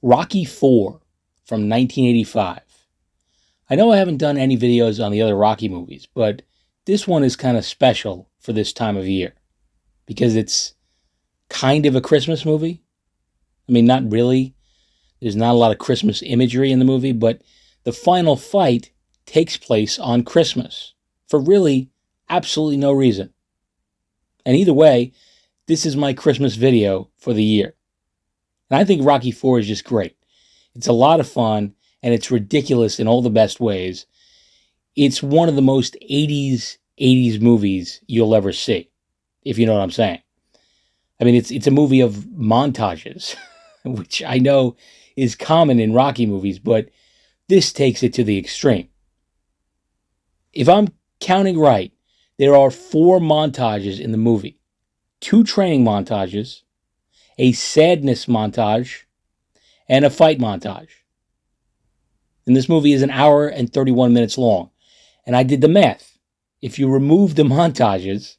Rocky IV from 1985. I know I haven't done any videos on the other Rocky movies, but this one is kind of special for this time of year because it's kind of a Christmas movie. I mean, not really. There's not a lot of Christmas imagery in the movie, but the final fight takes place on Christmas for really absolutely no reason. And either way, this is my Christmas video for the year. And I think Rocky IV is just great. It's a lot of fun, and it's ridiculous in all the best ways. It's one of the most 80s movies you'll ever see, if you know what I'm saying. I mean, it's a movie of montages, which I know is common in Rocky movies, but this takes it to the extreme. If I'm counting right, there are 4 montages in the movie. 2 training montages, a sadness montage, and a fight montage. And this movie is an hour and 31 minutes long. And I did the math. If you remove the montages,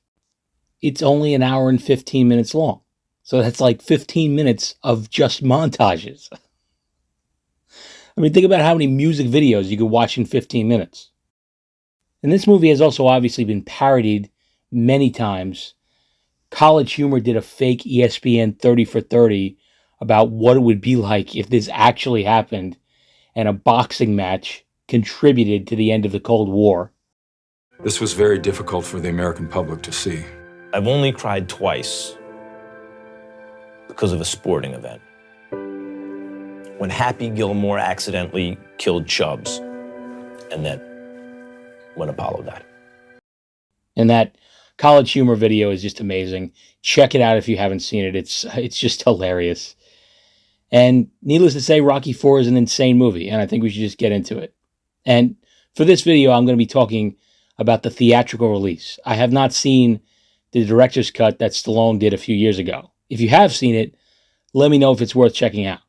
it's only an hour and 15 minutes long. So that's like 15 minutes of just montages. I mean, think about how many music videos you could watch in 15 minutes. And this movie has also obviously been parodied many times. College Humor did a fake ESPN 30 for 30 about what it would be like if this actually happened and a boxing match contributed to the end of the Cold War. This was very difficult for the American public to see. I've only cried twice because of a sporting event. When Happy Gilmore accidentally killed Chubbs, and then when Apollo died. And that College Humor video is just amazing. Check it out if you haven't seen it. It's just hilarious. And needless to say, Rocky IV is an insane movie, and I think we should just get into it. And for this video, I'm going to be talking about the theatrical release. I have not seen the director's cut that Stallone did a few years ago. If you have seen it, let me know if it's worth checking out.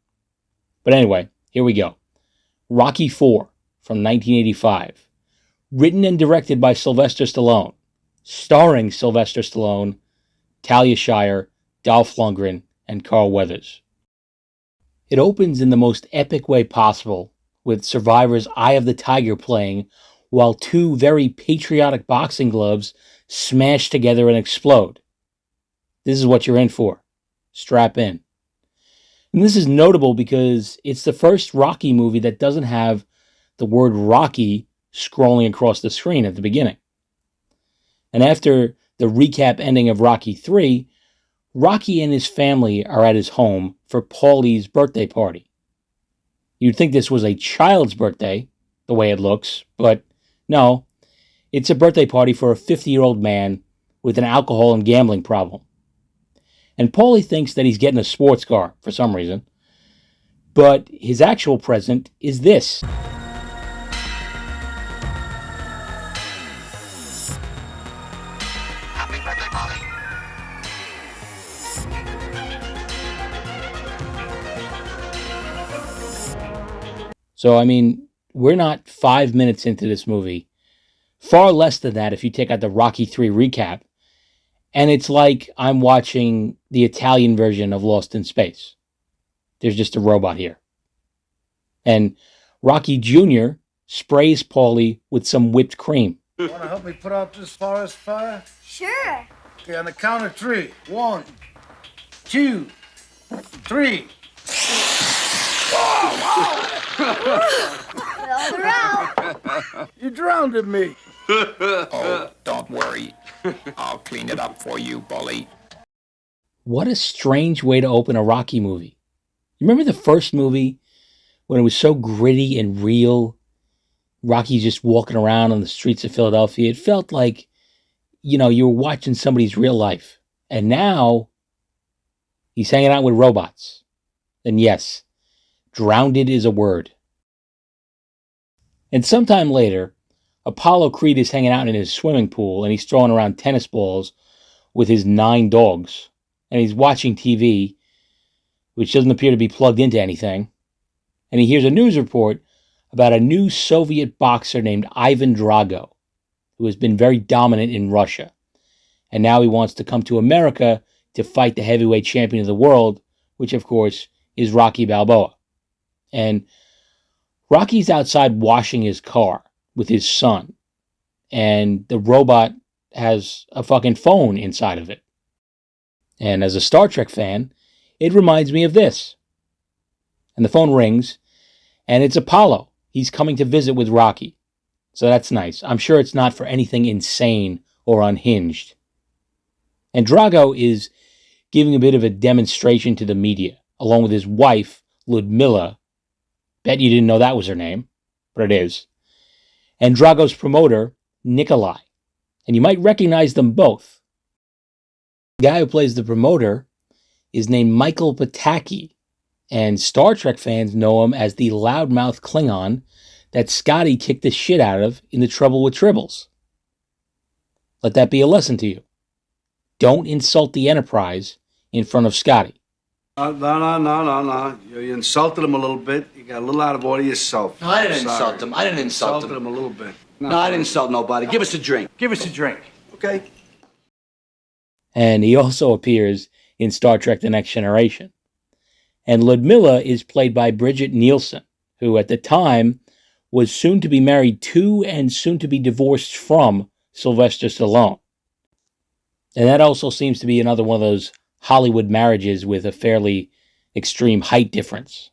But anyway, here we go. Rocky IV from 1985. Written and directed by Sylvester Stallone. Starring Sylvester Stallone, Talia Shire, Dolph Lundgren, and Carl Weathers. It opens in the most epic way possible, with Survivor's Eye of the Tiger playing, while 2 very patriotic boxing gloves smash together and explode. This is what you're in for. Strap in. And this is notable because it's the first Rocky movie that doesn't have the word Rocky scrolling across the screen at the beginning. And after the recap ending of Rocky III, Rocky and his family are at his home for Paulie's birthday party. You'd think this was a child's birthday, the way it looks, but no, it's a birthday party for a 50-year-old man with an alcohol and gambling problem. And Paulie thinks that he's getting a sports car for some reason, but his actual present is this. Happy birthday, Paulie. So, I mean, we're not 5 minutes into this movie. Far less than that if you take out the Rocky III recap. And it's like I'm watching the Italian version of Lost in Space. There's just a robot here. And Rocky Jr. sprays Paulie with some whipped cream. Want to help me put out this forest fire? Sure. Okay, on the count of 3. 1, 2, 3. Well, they're out. You drowned me. Oh, don't worry. I'll clean it up for you, bully. What a strange way to open a Rocky movie. You remember the first movie when it was so gritty and real? Rocky's just walking around on the streets of Philadelphia. It felt like, you were watching somebody's real life. And now he's hanging out with robots. And yes, drowned is a word. And sometime later, Apollo Creed is hanging out in his swimming pool and he's throwing around tennis balls with his 9 dogs. And he's watching TV, which doesn't appear to be plugged into anything. And he hears a news report about a new Soviet boxer named Ivan Drago, who has been very dominant in Russia. And now he wants to come to America to fight the heavyweight champion of the world, which of course is Rocky Balboa. And Rocky's outside washing his car with his son, and the robot has a fucking phone inside of it. And as a Star Trek fan, it reminds me of this. And the phone rings, and it's Apollo. He's coming to visit with Rocky. So that's nice. I'm sure it's not for anything insane or unhinged. And Drago is giving a bit of a demonstration to the media, along with his wife, Ludmilla. Bet you didn't know that was her name, but it is. And Drago's promoter, Nikolai. And you might recognize them both. The guy who plays the promoter is named Michael Pataki, and Star Trek fans know him as the loudmouth Klingon that Scotty kicked the shit out of in The Trouble with Tribbles. Let that be a lesson to you. Don't insult the Enterprise in front of Scotty. No. You insulted him a little bit. You got a little out of order yourself. No, I didn't insult him. I didn't insult him. Insulted him a little bit. No, I didn't insult nobody. Give us a drink. Give us a drink. Okay? And he also appears in Star Trek The Next Generation. And Ludmilla is played by Bridget Nielsen, who at the time was soon to be married to and soon to be divorced from Sylvester Stallone. And that also seems to be another one of those Hollywood marriages with a fairly extreme height difference.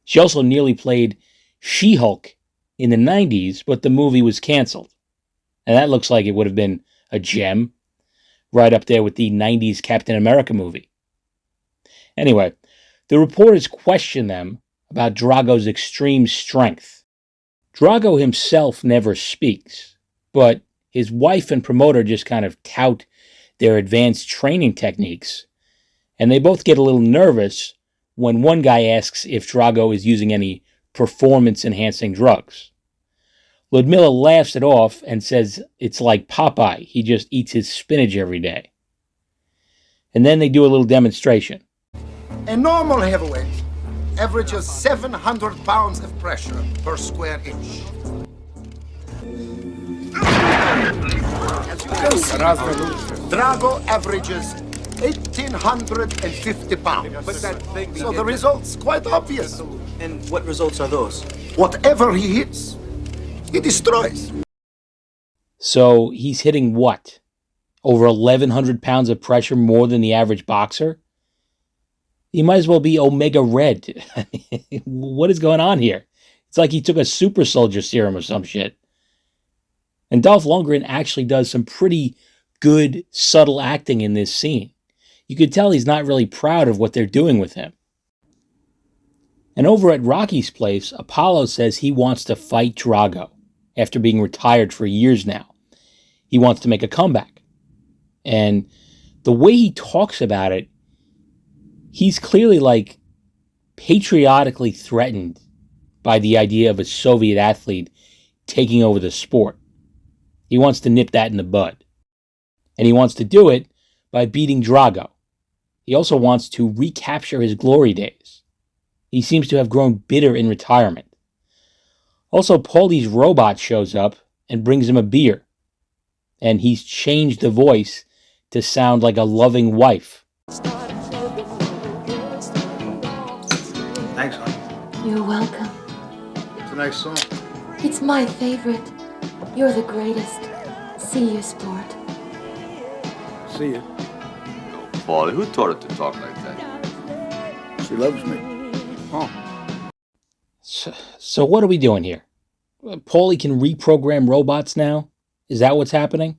She also nearly played She-Hulk in the 90s, but the movie was canceled. And that looks like it would have been a gem, right up there with the 90s Captain America movie. Anyway, the reporters question them about Drago's extreme strength. Drago himself never speaks, but his wife and promoter just kind of tout their advanced training techniques, and they both get a little nervous when one guy asks if Drago is using any performance-enhancing drugs. Ludmilla laughs it off and says it's like Popeye, he just eats his spinach every day. And then they do a little demonstration. A normal heavyweight averages 700 pounds of pressure per square inch. As you can see, Drago averages 1,850 pounds. So the result's quite obvious. And what results are those? Whatever he hits, he destroys. So he's hitting what? Over 1,100 pounds of pressure more than the average boxer? He might as well be Omega Red. What is going on here? It's like he took a super soldier serum or some shit. And Dolph Lundgren actually does some pretty good, subtle acting in this scene. You could tell he's not really proud of what they're doing with him. And over at Rocky's place, Apollo says he wants to fight Drago after being retired for years now. He wants to make a comeback. And the way he talks about it, he's clearly like patriotically threatened by the idea of a Soviet athlete taking over the sport. He wants to nip that in the bud. And he wants to do it by beating Drago. He also wants to recapture his glory days. He seems to have grown bitter in retirement. Also, Paulie's robot shows up and brings him a beer. And he's changed the voice to sound like a loving wife. Thanks, honey. You're welcome. It's a nice song. It's my favorite. You're the greatest. See you, sport. See you. Paulie, who taught her to talk like that? She loves me. Oh. So what are we doing here? Paulie can reprogram robots now? Is that what's happening?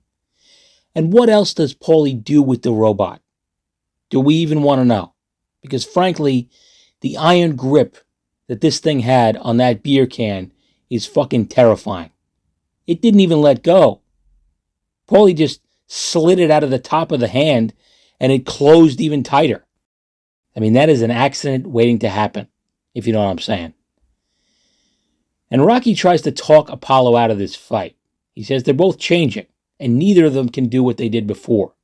And what else does Paulie do with the robot? Do we even want to know? Because frankly, the iron grip that this thing had on that beer can is fucking terrifying. It didn't even let go. Paulie just slid it out of the top of the hand and it closed even tighter. I mean, that is an accident waiting to happen, if you know what I'm saying. And Rocky tries to talk Apollo out of this fight. He says they're both changing, and neither of them can do what they did before.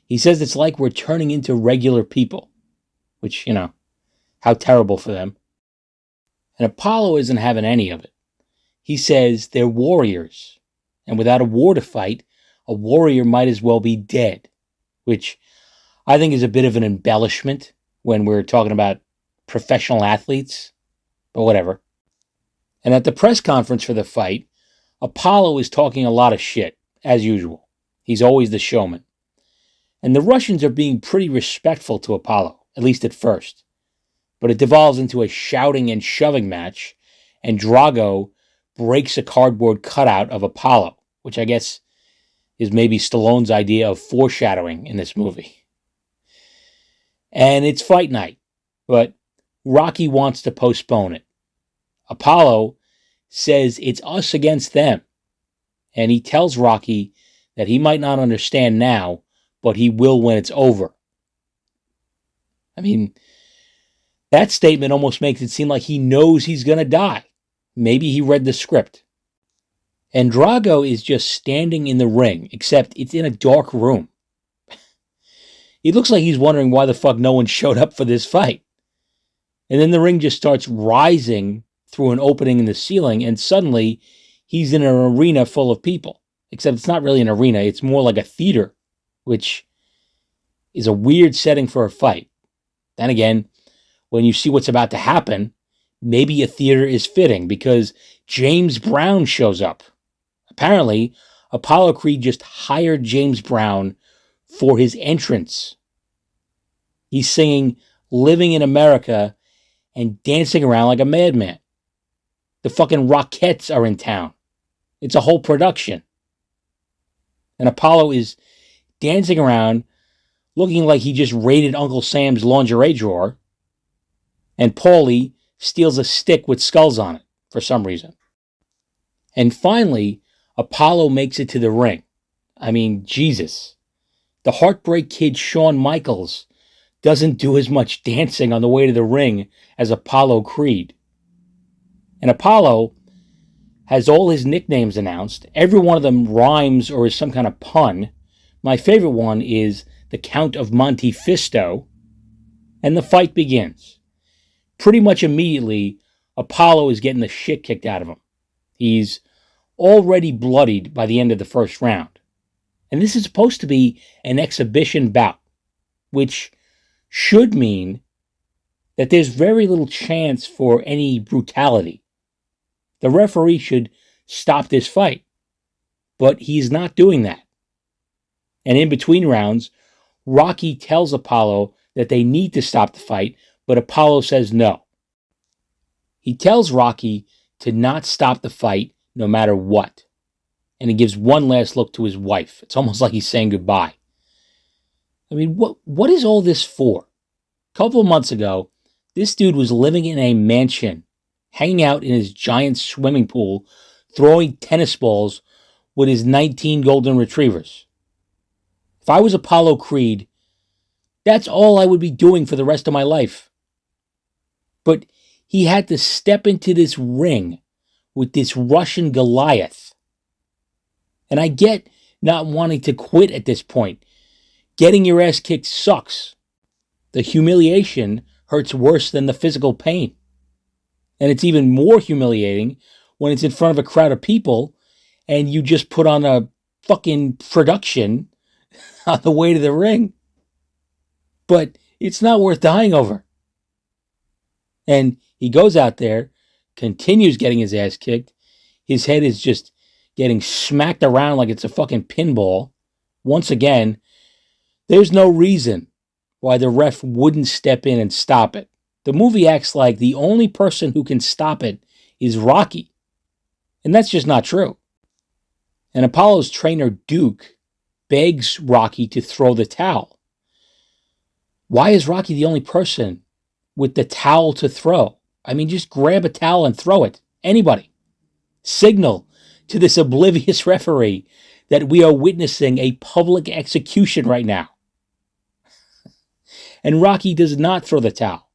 He says it's like we're turning into regular people, which, you know, how terrible for them. And Apollo isn't having any of it. He says they're warriors, and without a war to fight, a warrior might as well be dead, which I think is a bit of an embellishment when we're talking about professional athletes. but whatever. And at the press conference for the fight, Apollo is talking a lot of shit, as usual. He's always the showman. And the Russians are being pretty respectful to Apollo, at least at first. But it devolves into a shouting and shoving match, and Drago breaks a cardboard cutout of Apollo, which I guess is maybe Stallone's idea of foreshadowing in this movie. And it's fight night, but Rocky wants to postpone it. Apollo says it's us against them, and he tells Rocky that he might not understand now, but he will when it's over. I mean, that statement almost makes it seem like he knows he's going to die. Maybe he read the script. And Drago is just standing in the ring, except it's in a dark room. It looks like he's wondering why the fuck no one showed up for this fight. And then the ring just starts rising through an opening in the ceiling, and suddenly he's in an arena full of people. Except it's not really an arena, it's more like a theater, which is a weird setting for a fight. Then again, when you see what's about to happen, maybe a theater is fitting, because James Brown shows up. Apparently, Apollo Creed just hired James Brown for his entrance. He's singing Living in America and dancing around like a madman. The fucking Rockettes are in town. It's a whole production. And Apollo is dancing around looking like he just raided Uncle Sam's lingerie drawer. And Paulie steals a stick with skulls on it for some reason. And finally, Apollo makes it to the ring. I mean, Jesus. The Heartbreak Kid Shawn Michaels doesn't do as much dancing on the way to the ring as Apollo Creed. And Apollo has all his nicknames announced. Every one of them rhymes or is some kind of pun. My favorite one is the Count of Monte Fisto. And the fight begins. Pretty much immediately, Apollo is getting the shit kicked out of him. He's already bloodied by the end of the first round. And this is supposed to be an exhibition bout, which should mean that there's very little chance for any brutality. The referee should stop this fight, but he's not doing that. And in between rounds, Rocky tells Apollo that they need to stop the fight, but Apollo says no. He tells Rocky to not stop the fight no matter what. And he gives one last look to his wife. It's almost like he's saying goodbye. I mean, what is all this for? A couple of months ago, this dude was living in a mansion, hanging out in his giant swimming pool, throwing tennis balls with his 19 golden retrievers. If I was Apollo Creed, that's all I would be doing for the rest of my life. But he had to step into this ring with this Russian Goliath. And I get not wanting to quit at this point. Getting your ass kicked sucks. The humiliation hurts worse than the physical pain. And it's even more humiliating when it's in front of a crowd of people and you just put on a fucking production on the way to the ring. But it's not worth dying over. And he goes out there, continues getting his ass kicked. His head is just getting smacked around like it's a fucking pinball. Once again, there's no reason why the ref wouldn't step in and stop it. The movie acts like the only person who can stop it is Rocky. And that's just not true. And Apollo's trainer, Duke, begs Rocky to throw the towel. Why is Rocky the only person with the towel to throw? I mean, just grab a towel and throw it. Anybody. Signal to this oblivious referee that we are witnessing a public execution right now. And Rocky does not throw the towel.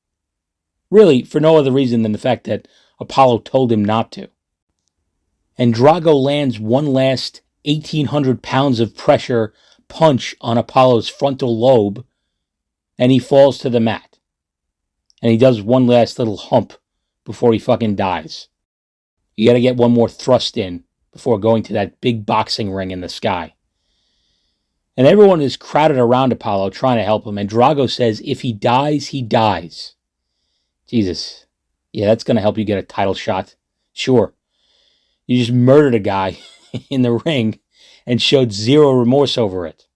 Really, for no other reason than the fact that Apollo told him not to. And Drago lands one last 1,800 pounds of pressure punch on Apollo's frontal lobe, and he falls to the mat. And he does one last little hump before he fucking dies. You gotta get one more thrust in before going to that big boxing ring in the sky. And everyone is crowded around Apollo trying to help him, and Drago says if he dies, he dies. Jesus. Yeah, that's going to help you get a title shot. Sure. You just murdered a guy in the ring and showed zero remorse over it.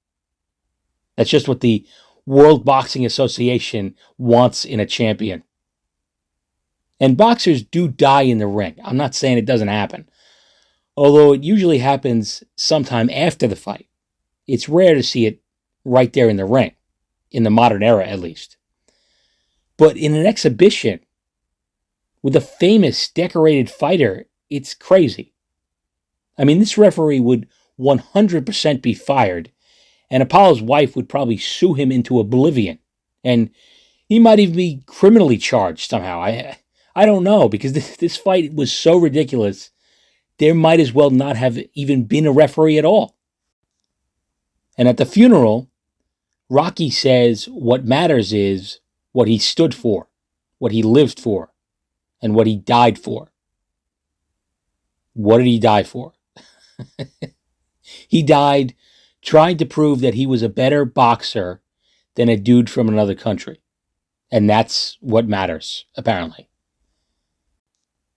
That's just what the World Boxing Association wants in a champion. And boxers do die in the ring. I'm not saying it doesn't happen. Although it usually happens sometime after the fight. It's rare to see it right there in the ring. In the modern era, at least. But in an exhibition, with a famous, decorated fighter, it's crazy. I mean, this referee would 100% be fired, and Apollo's wife would probably sue him into oblivion. And he might even be criminally charged somehow. I don't know, because this fight was so ridiculous, there might as well not have even been a referee at all. And at the funeral, Rocky says what matters is what he stood for, what he lived for, and what he died for. What did he die for? He died trying to prove that he was a better boxer than a dude from another country. And that's what matters, apparently.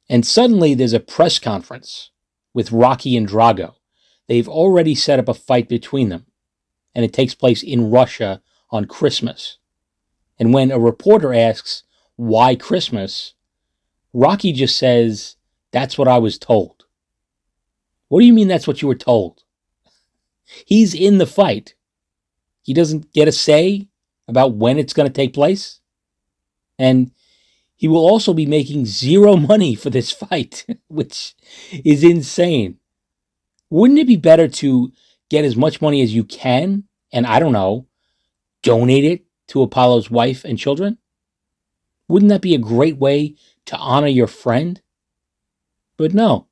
And suddenly there's a press conference with Rocky and Drago. They've already set up a fight between them. And it takes place in Russia on Christmas. And when a reporter asks, why Christmas? Rocky just says, that's what I was told. What do you mean that's what you were told? He's in the fight. He doesn't get a say about when it's going to take place. And he will also be making zero money for this fight, which is insane. Wouldn't it be better to get as much money as you can, and I don't know, donate it to Apollo's wife and children? Wouldn't that be a great way to honor your friend? But no,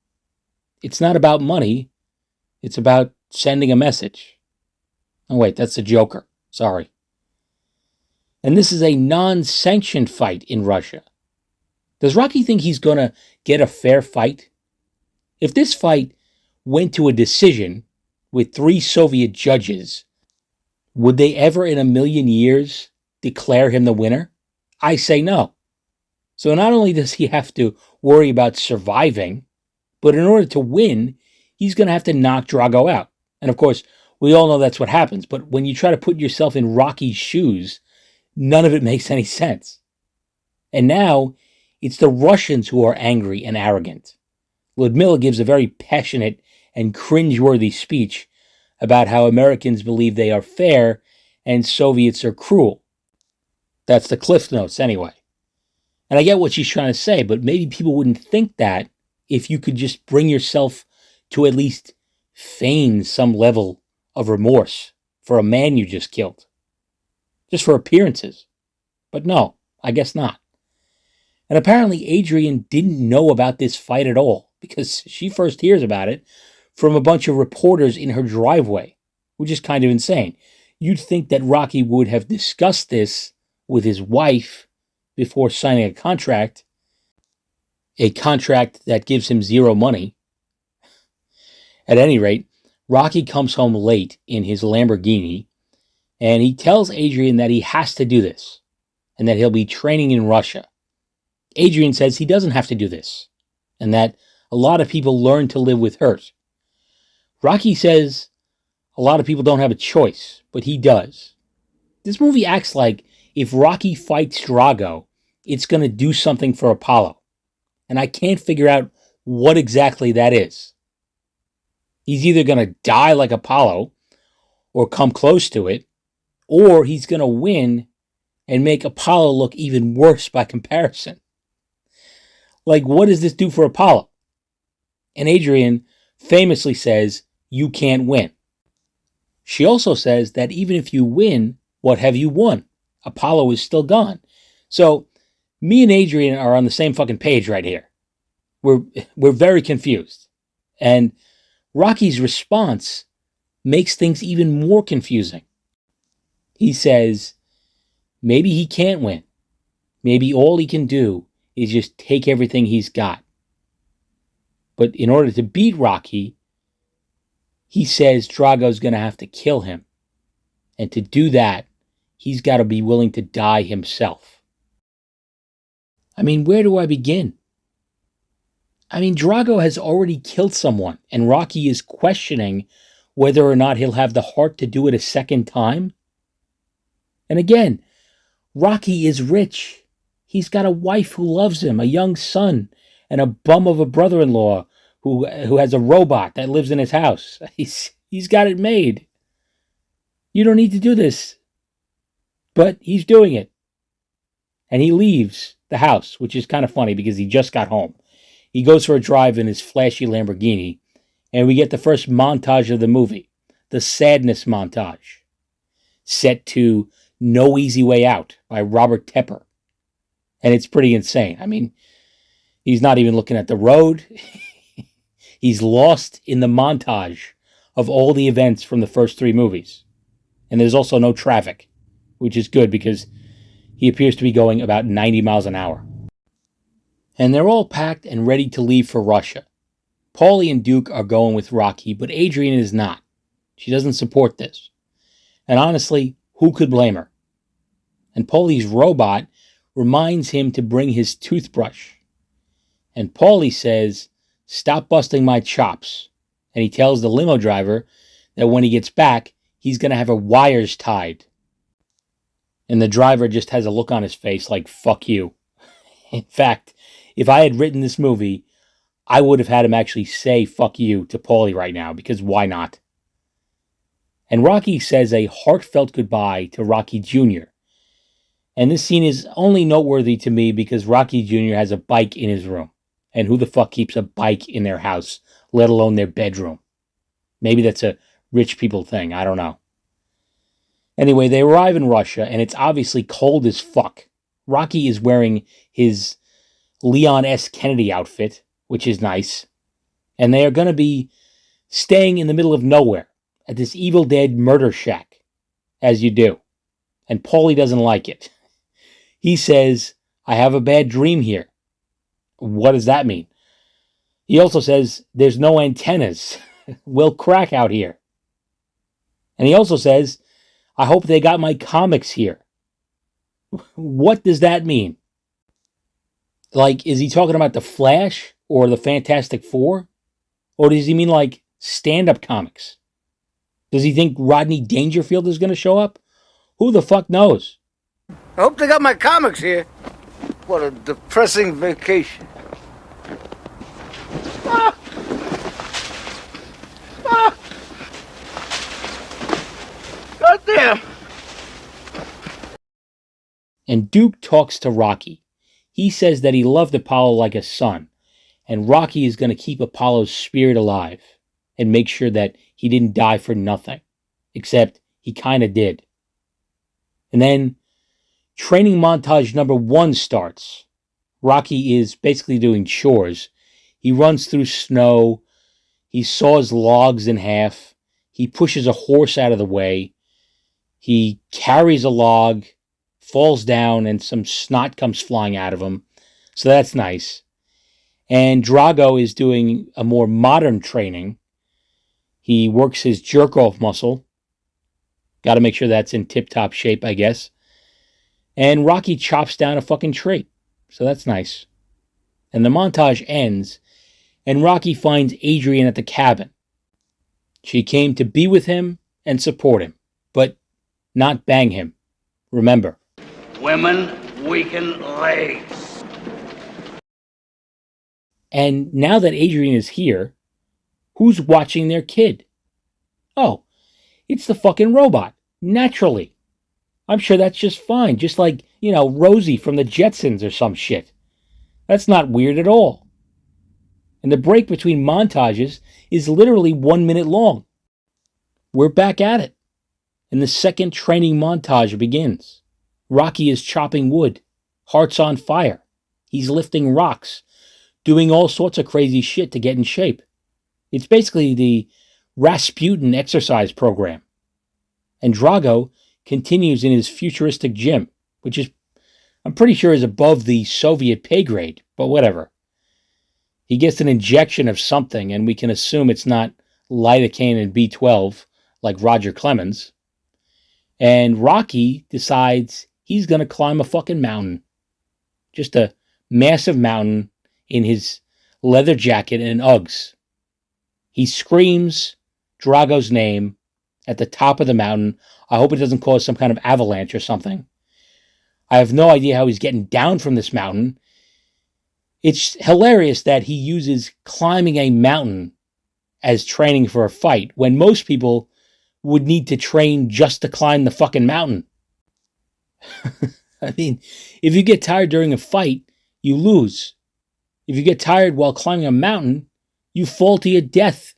it's not about money. It's about sending a message. Oh wait, that's the Joker. Sorry. And this is a non-sanctioned fight in Russia. Does Rocky think he's going to get a fair fight? If this fight went to a decision with 3 Soviet judges, would they ever in a million years declare him the winner? I say no. So not only does he have to worry about surviving, but in order to win, he's going to have to knock Drago out. And of course, we all know that's what happens. But when you try to put yourself in Rocky's shoes, none of it makes any sense. And now, it's the Russians who are angry and arrogant. Ludmilla gives a very passionate and cringeworthy speech about how Americans believe they are fair and Soviets are cruel. That's the Cliff Notes, anyway. And I get what she's trying to say, but maybe people wouldn't think that if you could just bring yourself to at least feign some level of remorse for a man you just killed. Just for appearances. But no, I guess not. And apparently Adrian didn't know about this fight at all, because she first hears about it from a bunch of reporters in her driveway, which is kind of insane. You'd think that Rocky would have discussed this with his wife before signing a contract that gives him zero money. At any rate, Rocky comes home late in his Lamborghini, and he tells Adrian that he has to do this, and that he'll be training in Russia. Adrian says he doesn't have to do this, and that a lot of people learn to live with hurt. Rocky says a lot of people don't have a choice, but he does. This movie acts like if Rocky fights Drago, it's going to do something for Apollo. And I can't figure out what exactly that is. He's either going to die like Apollo, or come close to it, or he's going to win and make Apollo look even worse by comparison. Like, what does this do for Apollo? And Adrian famously says, you can't win. She also says that even if you win, what have you won? Apollo is still gone. So, me and Adrian are on the same fucking page right here. We're very confused. And Rocky's response makes things even more confusing. He says, maybe he can't win. Maybe all he can do is just take everything he's got. But in order to beat Rocky, he says Drago's going to have to kill him. And to do that, he's got to be willing to die himself. I mean, where do I begin? I mean, Drago has already killed someone, and Rocky is questioning whether or not he'll have the heart to do it a second time. And again, Rocky is rich. He's got a wife who loves him, a young son, and a bum of a brother-in-law who has a robot that lives in his house. He's got it made. You don't need to do this. But he's doing it. And he leaves the house, which is kind of funny because he just got home. He goes for a drive in his flashy Lamborghini, and we get the first montage of the movie, the sadness montage, set to No Easy Way Out by Robert Tepper. And it's pretty insane. I mean, he's not even looking at the road. He's lost in the montage of all the events from the first three movies. And there's also no traffic, which is good because he appears to be going about 90 miles an hour. And they're all packed and ready to leave for Russia. Paulie and Duke are going with Rocky, but Adrian is not. She doesn't support this. And honestly, who could blame her? And Paulie's robot reminds him to bring his toothbrush. And Paulie says, "Stop busting my chops." And he tells the limo driver that when he gets back, he's going to have her wires tied. And the driver just has a look on his face like, fuck you. In fact, if I had written this movie, I would have had him actually say fuck you to Paulie right now, because why not? And Rocky says a heartfelt goodbye to Rocky Jr. And this scene is only noteworthy to me because Rocky Jr. has a bike in his room. And who the fuck keeps a bike in their house, let alone their bedroom? Maybe that's a rich people thing, I don't know. Anyway, they arrive in Russia, and it's obviously cold as fuck. Rocky is wearing his Leon S. Kennedy outfit, which is nice. And they are going to be staying in the middle of nowhere at this Evil Dead murder shack, as you do. And Paulie doesn't like it. He says, "I have a bad dream here." What does that mean? He also says, "There's no antennas. We'll crack out here." And he also says, "I hope they got my comics here." What does that mean? Like, is he talking about The Flash or the Fantastic Four? Or does he mean like stand-up comics? Does he think Rodney Dangerfield is going to show up? Who the fuck knows? I hope they got my comics here. What a depressing vacation. Ah! Ah! Goddamn! And Duke talks to Rocky. He says that he loved Apollo like a son, and Rocky is going to keep Apollo's spirit alive and make sure that he didn't die for nothing, except he kind of did. And then training montage number 1 starts. Rocky is basically doing chores. He runs through snow. He saws logs in half. He pushes a horse out of the way. He carries a log, falls down, and some snot comes flying out of him. So that's nice. And Drago is doing a more modern training. He works his jerk-off muscle. Got to make sure that's in tip-top shape, I guess. And Rocky chops down a fucking tree. So that's nice. And the montage ends, and Rocky finds Adrian at the cabin. She came to be with him and support him, but not bang him. Remember. Women weaken legs. And now that Adrian is here, who's watching their kid? Oh, it's the fucking robot. Naturally. I'm sure that's just fine. Just like, Rosie from the Jetsons or some shit. That's not weird at all. And the break between montages is literally 1 minute long. We're back at it. And the second training montage begins. Rocky is chopping wood. Heart's on fire. He's lifting rocks. Doing all sorts of crazy shit to get in shape. It's basically the Rasputin exercise program. And Drago continues in his futuristic gym, which is, I'm pretty sure, is above the Soviet pay grade, but whatever. He gets an injection of something, and we can assume it's not lidocaine and B12, like Roger Clemens. And Rocky decides he's going to climb a fucking mountain. Just a massive mountain in his leather jacket and Uggs. He screams Drago's name at the top of the mountain. I hope it doesn't cause some kind of avalanche or something. I have no idea how he's getting down from this mountain. It's hilarious that he uses climbing a mountain as training for a fight when most people would need to train just to climb the fucking mountain. I mean, if you get tired during a fight, you lose. If you get tired while climbing a mountain, you fall to your death.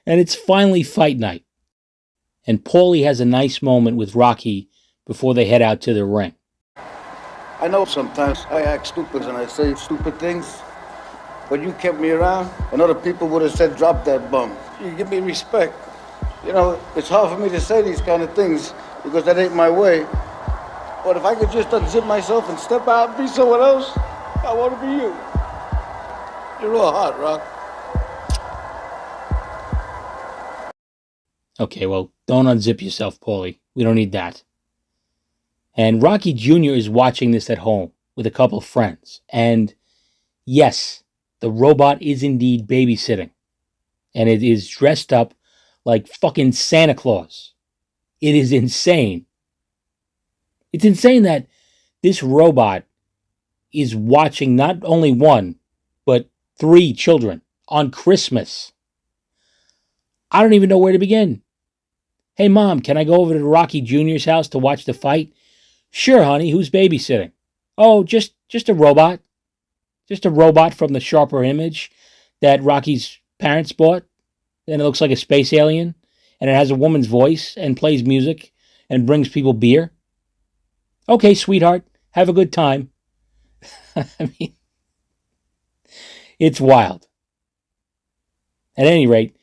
And it's finally fight night. And Paulie has a nice moment with Rocky before they head out to the ring. I know sometimes I act stupid and I say stupid things, but you kept me around, and other people would have said, drop that bum. You give me respect. You know, it's hard for me to say these kind of things because that ain't my way. But if I could just unzip myself and step out and be someone else, I want to be you. You're real hot, Rock. Okay, well, don't unzip yourself, Paulie. We don't need that. And Rocky Jr. is watching this at home with a couple of friends. And yes, the robot is indeed babysitting. And it is dressed up like fucking Santa Claus. It is insane. It's insane that this robot is watching not only one, but 3 children on Christmas. I don't even know where to begin. Hey, Mom, can I go over to Rocky Jr.'s house to watch the fight? Sure, honey. Who's babysitting? Oh, just a robot. Just a robot from the Sharper Image that Rocky's parents bought. And it looks like a space alien. And it has a woman's voice and plays music and brings people beer. Okay, sweetheart. Have a good time. I mean, it's wild. At any rate,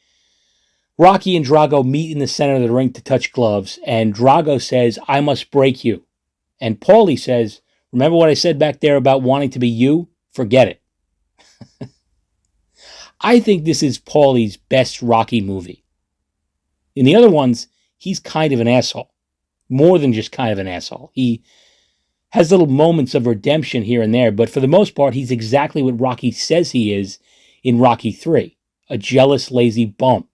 Rocky and Drago meet in the center of the ring to touch gloves, and Drago says, I must break you. And Paulie says, remember what I said back there about wanting to be you? Forget it. I think this is Paulie's best Rocky movie. In the other ones, he's kind of an asshole. More than just kind of an asshole. He has little moments of redemption here and there, but for the most part, he's exactly what Rocky says he is in Rocky 3, a jealous, lazy bum.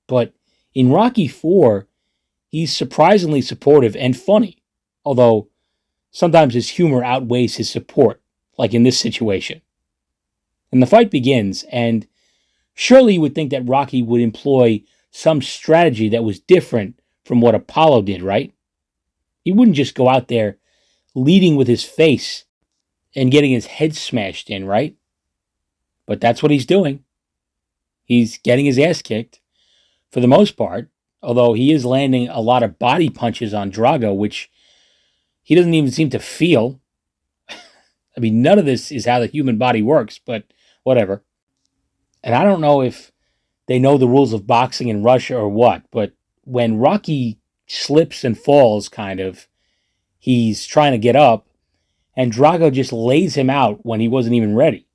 But in Rocky 4, he's surprisingly supportive and funny, although sometimes his humor outweighs his support, like in this situation. And the fight begins, and surely you would think that Rocky would employ some strategy that was different from what Apollo did, right? He wouldn't just go out there leading with his face and getting his head smashed in, right? But that's what he's doing. He's getting his ass kicked. For the most part, although he is landing a lot of body punches on Drago, which he doesn't even seem to feel. I mean, none of this is how the human body works, but whatever. And I don't know if they know the rules of boxing in Russia or what, but when Rocky slips and falls, kind of, he's trying to get up, and Drago just lays him out when he wasn't even ready.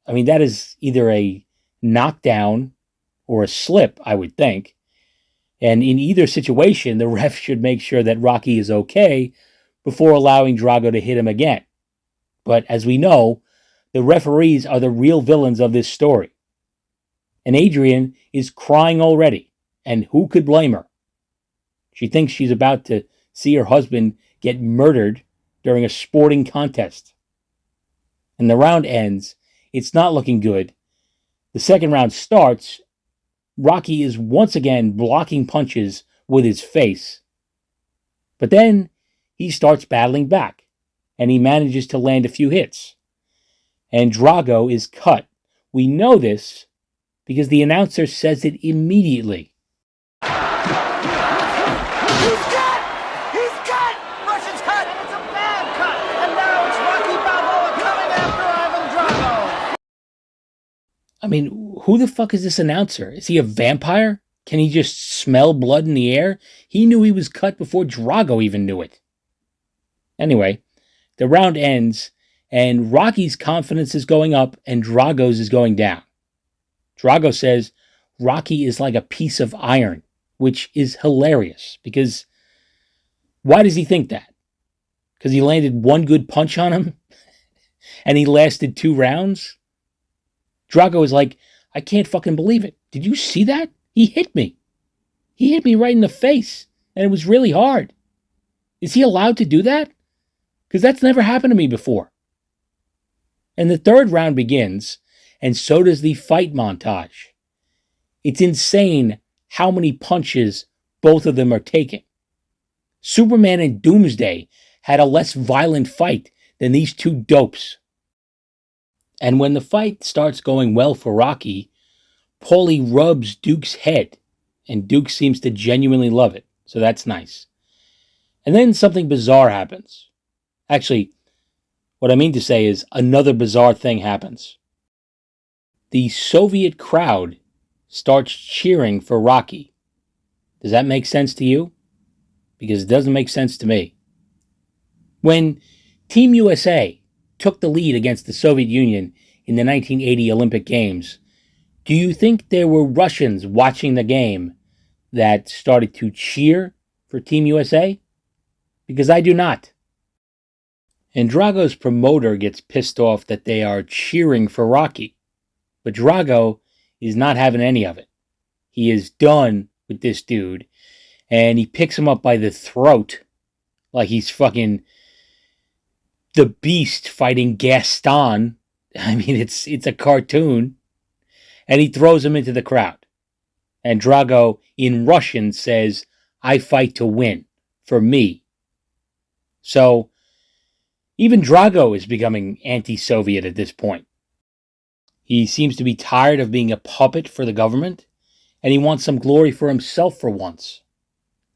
I mean, that is either a knockdown or a slip, I would think. And in either situation, the ref should make sure that Rocky is okay before allowing Drago to hit him again. But as we know, the referees are the real villains of this story. And Adrian is crying already, and who could blame her? She thinks she's about to see her husband get murdered during a sporting contest. And the round ends. It's not looking good. The second round starts. Rocky is once again blocking punches with his face. But then he starts battling back, and he manages to land a few hits. And Drago is cut. We know this because the announcer says it immediately. He's cut! He's cut! Russian's cut! And it's a bad cut! And now it's Rocky Balboa coming after Ivan Drago! I mean, who the fuck is this announcer? Is he a vampire? Can he just smell blood in the air? He knew he was cut before Drago even knew it. Anyway, the round ends, and Rocky's confidence is going up, and Drago's is going down. Drago says Rocky is like a piece of iron, which is hilarious, because why does he think that? because he landed one good punch on him and he lasted 2 rounds? Drago is like, I can't fucking believe it. Did you see that? He hit me. He hit me right in the face, and it was really hard. Is he allowed to do that? Because that's never happened to me before. And the 3rd round begins, and so does the fight montage. It's insane how many punches both of them are taking. Superman and Doomsday had a less violent fight than these two dopes. And when the fight starts going well for Rocky, Paulie rubs Duke's head, and Duke seems to genuinely love it, so that's nice. And then something bizarre happens. Actually, what I mean to say is another bizarre thing happens. The Soviet crowd starts cheering for Rocky. Does that make sense to you? Because it doesn't make sense to me. When Team USA took the lead against the Soviet Union in the 1980 Olympic Games, do you think there were Russians watching the game that started to cheer for Team USA? Because I do not. And Drago's promoter gets pissed off that they are cheering for Rocky. But Drago is not having any of it. He is done with this dude, and he picks him up by the throat like he's fucking the Beast fighting Gaston. I mean, it's a cartoon. And he throws him into the crowd. And Drago, in Russian, says, I fight to win, for me. So, even Drago is becoming anti-Soviet at this point. He seems to be tired of being a puppet for the government, and he wants some glory for himself for once.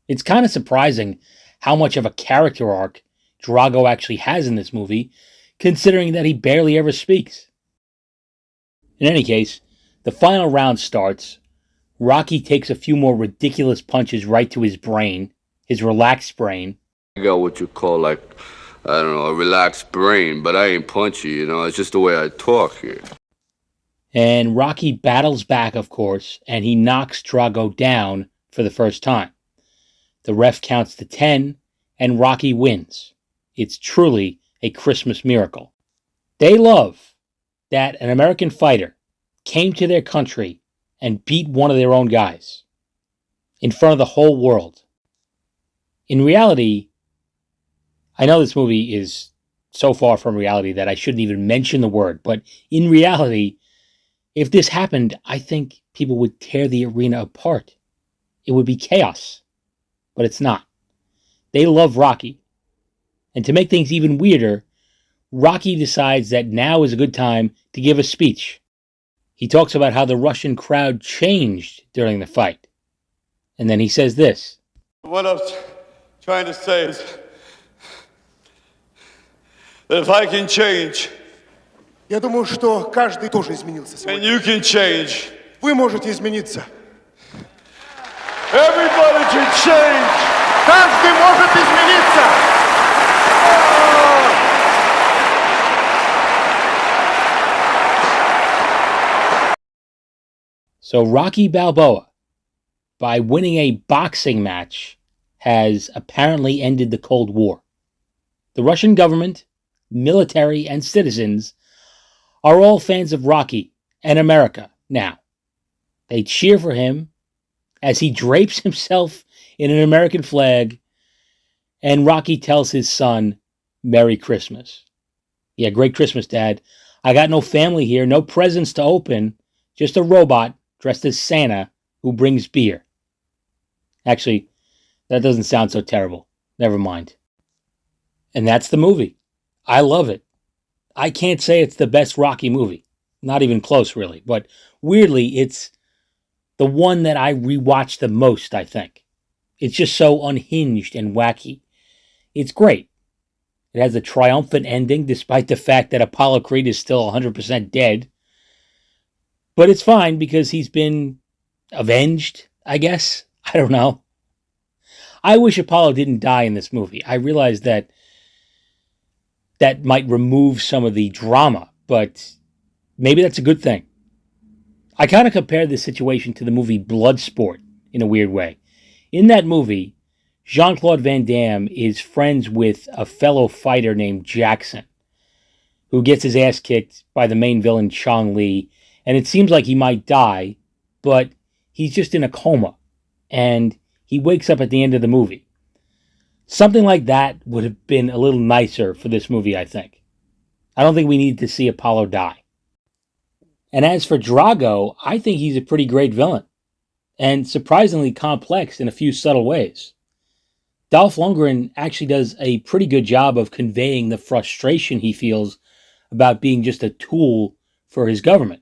It's kind of surprising how much of a character arc Drago actually has in this movie, considering that he barely ever speaks. In any case, the final round starts. Rocky takes a few more ridiculous punches right to his brain, his relaxed brain. I got what you call, like, I don't know, a relaxed brain, but I ain't punchy, you know, it's just the way I talk here. And Rocky battles back, of course, and he knocks Drago down for the first time. The ref counts to 10, and Rocky wins. It's truly a Christmas miracle. They love that an American fighter came to their country and beat one of their own guys in front of the whole world. In reality, I know this movie is so far from reality that I shouldn't even mention the word, but in reality, if this happened, I think people would tear the arena apart. It would be chaos. But it's not. They love Rocky. And to make things even weirder, Rocky decides that now is a good time to give a speech. He talks about how the Russian crowd changed during the fight. And then he says this. What I was trying to say is that if I can change, Я думаю, что каждый тоже изменился сегодня. and you can change, Вы можете измениться. everybody can change. Каждый может измениться. So Rocky Balboa, by winning a boxing match, has apparently ended the Cold War. The Russian government, military, and citizens are all fans of Rocky and America now. They cheer for him as he drapes himself in an American flag, and Rocky tells his son, Merry Christmas. Yeah, great Christmas, Dad. I got no family here, no presents to open, just a robot dressed as Santa who brings beer. Actually, that doesn't sound so terrible. Never mind. And that's the movie. I love it. I can't say it's the best Rocky movie. Not even close, really. But weirdly, it's the one that I rewatch the most, I think. It's just so unhinged and wacky. It's great. It has a triumphant ending, despite the fact that Apollo Creed is still 100% dead. But it's fine because he's been avenged, I guess. I don't know. I wish Apollo didn't die in this movie. I realize that might remove some of the drama, but maybe that's a good thing. I kind of compare this situation to the movie Bloodsport in a weird way. In that movie, Jean-Claude Van Damme is friends with a fellow fighter named Jackson, who gets his ass kicked by the main villain Chong Li, and it seems like he might die, but he's just in a coma, and he wakes up at the end of the movie. Something like that would have been a little nicer for this movie, I think. I don't think we need to see Apollo die. And as for Drago, I think he's a pretty great villain, and surprisingly complex in a few subtle ways. Dolph Lundgren actually does a pretty good job of conveying the frustration he feels about being just a tool for his government.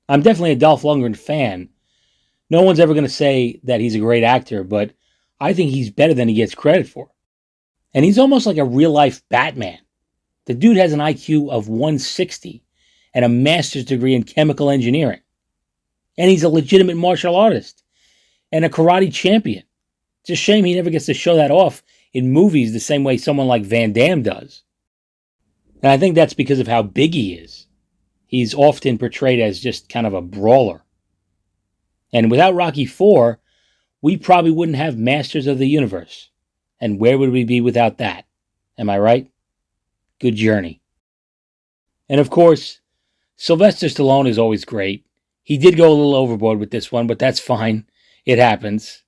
I'm definitely a Dolph Lundgren fan. No one's ever going to say that he's a great actor, but I think he's better than he gets credit for. And he's almost like a real-life Batman. The dude has an IQ of 160 and a master's degree in chemical engineering. And he's a legitimate martial artist and a karate champion. It's a shame he never gets to show that off in movies the same way someone like Van Damme does. And I think that's because of how big he is. He's often portrayed as just kind of a brawler. And without Rocky IV, we probably wouldn't have Masters of the Universe. And where would we be without that? Am I right? Good journey. And of course, Sylvester Stallone is always great. He did go a little overboard with this one, but that's fine. It happens.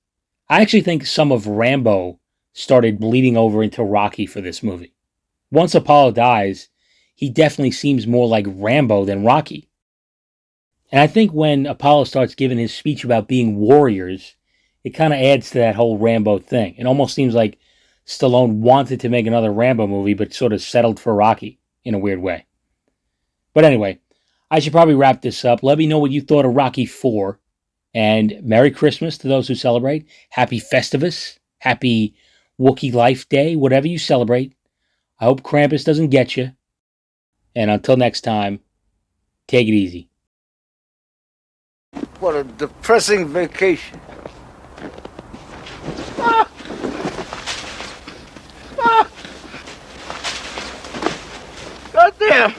I actually think some of Rambo started bleeding over into Rocky for this movie. Once Apollo dies, he definitely seems more like Rambo than Rocky. And I think when Apollo starts giving his speech about being warriors, it kind of adds to that whole Rambo thing. It almost seems like Stallone wanted to make another Rambo movie, but sort of settled for Rocky in a weird way. But anyway, I should probably wrap this up. Let me know what you thought of Rocky IV. And Merry Christmas to those who celebrate. Happy Festivus. Happy Wookiee Life Day. Whatever you celebrate. I hope Krampus doesn't get you. And until next time, take it easy. What a depressing vacation. God damn.